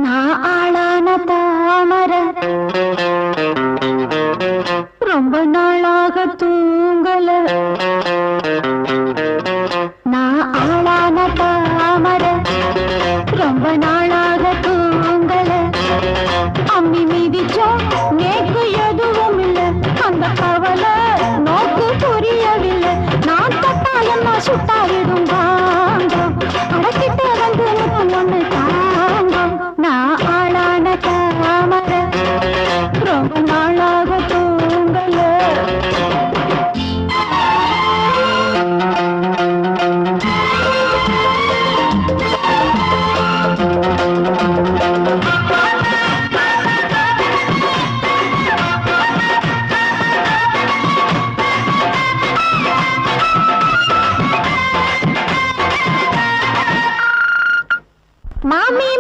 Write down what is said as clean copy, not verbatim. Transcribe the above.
நான் ஆளான தாமர ரொம்ப நாளாக தூங்கல. நான் ஆளான தாமர ரொம்ப நாளாக தூங்கல. அம்மி மீதிச்சோம் நேக்கு எதுவும் இல்லை. அந்த கவலை நோக்கு புரியவில்லை. நான் தட்டா என்ன சுட்டா